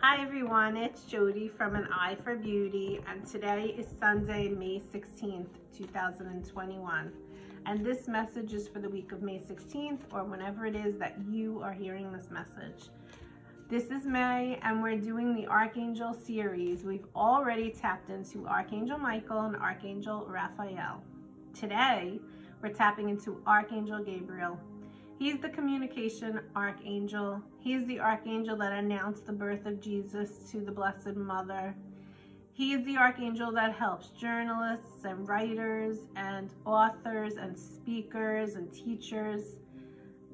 Hi everyone, it's Jody from An Eye for Beauty, and today is Sunday, May 16th, 2021. And this message is for the week of May 16th, or whenever it is that you are hearing this message. This is May, and we're doing the Archangel series. We've already tapped into Archangel Michael and Archangel Raphael. Today, we're tapping into Archangel Gabriel. He's the communication archangel. He's the archangel that announced the birth of Jesus to the Blessed Mother. He is the archangel that helps journalists and writers and authors and speakers and teachers.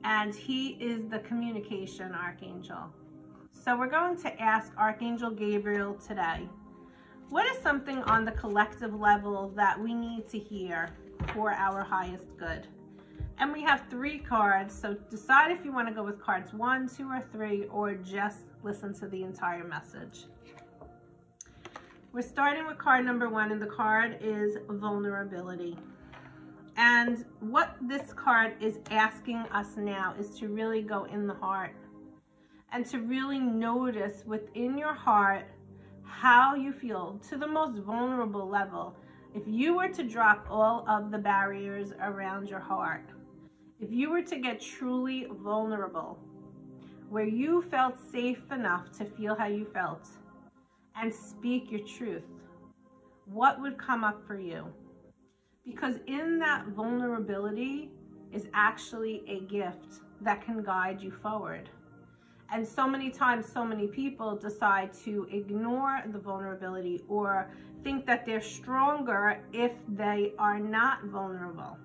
And he is the communication archangel. So we're going to ask Archangel Gabriel today, what is something on the collective level that we need to hear for our highest good? And we have 3 cards, so decide if you want to go with cards 1, 2, or 3, or just listen to the entire message. We're starting with card number 1, and the card is vulnerability. And what this card is asking us now is to really go in the heart and to really notice within your heart how you feel to the most vulnerable level. If you were to drop all of the barriers around your heart, if you were to get truly vulnerable, where you felt safe enough to feel how you felt and speak your truth, what would come up for you? Because in that vulnerability is actually a gift that can guide you forward. And so many times, so many people decide to ignore the vulnerability or think that they're stronger if they are not vulnerable.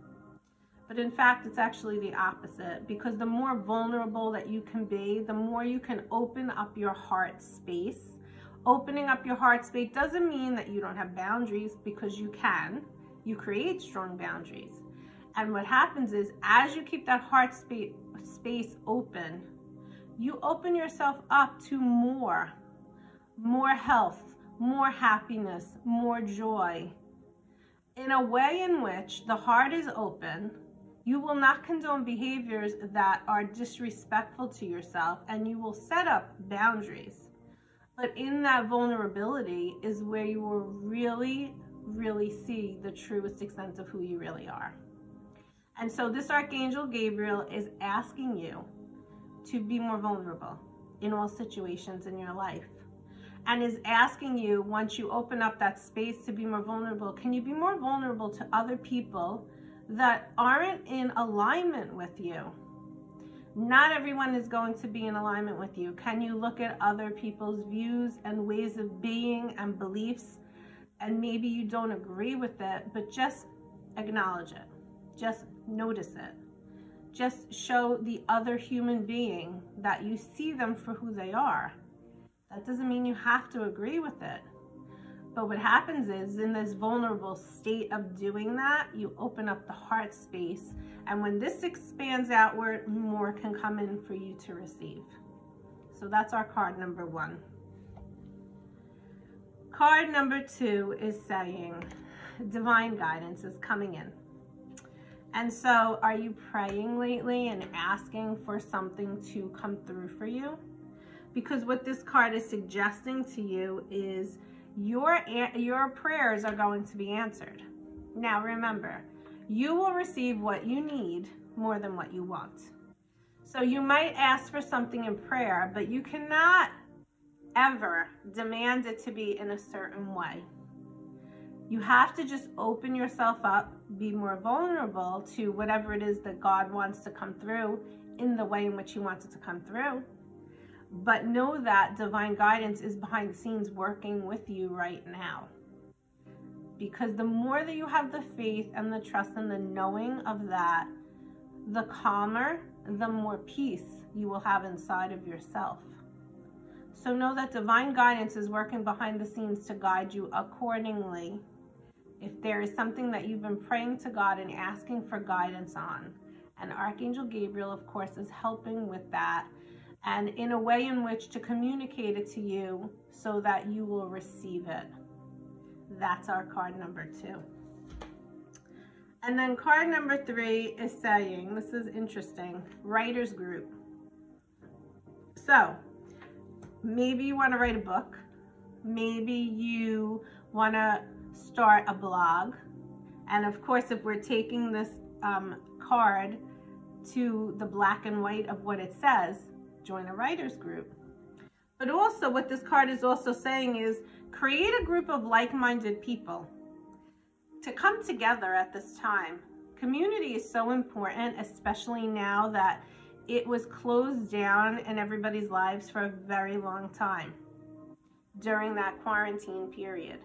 But in fact, it's actually the opposite, because the more vulnerable that you can be, the more you can open up your heart space. Opening up your heart space doesn't mean that you don't have boundaries, because you can. You create strong boundaries. And what happens is, as you keep that heart space open, you open yourself up to more health, more happiness, more joy. In a way in which the heart is open, you will not condone behaviors that are disrespectful to yourself, and you will set up boundaries. But in that vulnerability is where you will really, really see the truest extent of who you really are. And so this Archangel Gabriel is asking you to be more vulnerable in all situations in your life. And is asking you, once you open up that space to be more vulnerable, can you be more vulnerable to other people that aren't in alignment with you? Not everyone is going to be in alignment with you. Can you look at other people's views and ways of being and beliefs, and maybe you don't agree with it, but just acknowledge it. Just notice it. Just show the other human being that you see them for who they are. That doesn't mean you have to agree with it. But what happens is, in this vulnerable state of doing that, you open up the heart space. And when this expands outward, more can come in for you to receive. So that's our card number 1. Card number 2 is saying, divine guidance is coming in. And so, are you praying lately and asking for something to come through for you? Because what this card is suggesting to you is your prayers are going to be answered. Now remember, you will receive what you need more than what you want. So you might ask for something in prayer, but you cannot ever demand it to be in a certain way. You have to just open yourself up, be more vulnerable to whatever it is that God wants to come through in the way in which He wants it to come through. But know that divine guidance is behind the scenes working with you right now. Because the more that you have the faith and the trust and the knowing of that, the calmer, the more peace you will have inside of yourself. So know that divine guidance is working behind the scenes to guide you accordingly. If there is something that you've been praying to God and asking for guidance on, and Archangel Gabriel, of course, is helping with that, and in a way in which to communicate it to you so that you will receive it. That's our card number 2. And then card number 3 is saying, this is interesting, writer's group. So maybe you want to write a book. Maybe you want to start a blog. And of course, if we're taking this card to the black and white of what it says, join a writer's group. But also what this card is also saying is create a group of like-minded people to come together at this time. Community is so important, especially now that it was closed down in everybody's lives for a very long time during that quarantine period.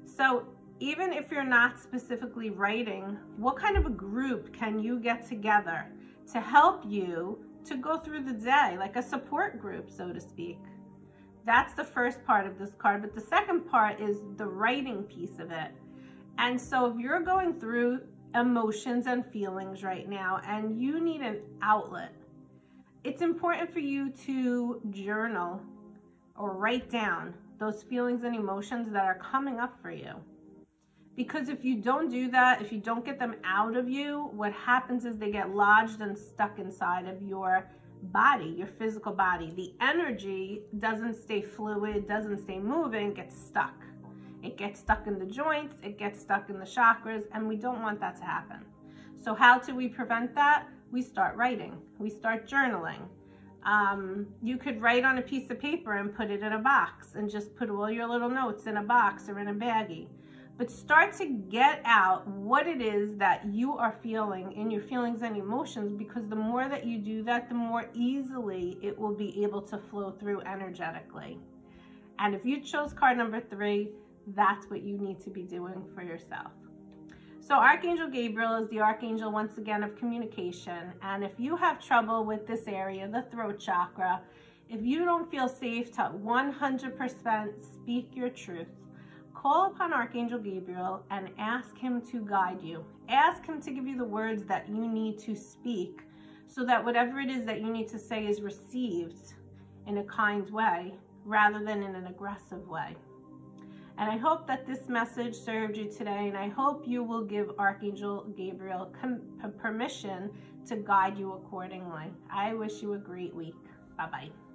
So even if you're not specifically writing, what kind of a group can you get together to help you to go through the day, like a support group, so to speak? That's the first part of this card, but the second part is the writing piece of it. And so if you're going through emotions and feelings right now and you need an outlet, it's important for you to journal or write down those feelings and emotions that are coming up for you. Because if you don't do that, if you don't get them out of you, what happens is they get lodged and stuck inside of your body, your physical body. The energy doesn't stay fluid, doesn't stay moving, gets stuck. It gets stuck in the joints, it gets stuck in the chakras, and we don't want that to happen. So how do we prevent that? We start writing, we start journaling. You could write on a piece of paper and put it in a box and just put all your little notes in a box or in a baggie. But start to get out what it is that you are feeling in your feelings and emotions, because the more that you do that, the more easily it will be able to flow through energetically. And if you chose card number 3, that's what you need to be doing for yourself. So Archangel Gabriel is the archangel, once again, of communication. And if you have trouble with this area, the throat chakra, if you don't feel safe to 100% speak your truth, call upon Archangel Gabriel and ask him to guide you. Ask him to give you the words that you need to speak so that whatever it is that you need to say is received in a kind way rather than in an aggressive way. And I hope that this message served you today, and I hope you will give Archangel Gabriel permission to guide you accordingly. I wish you a great week. Bye-bye.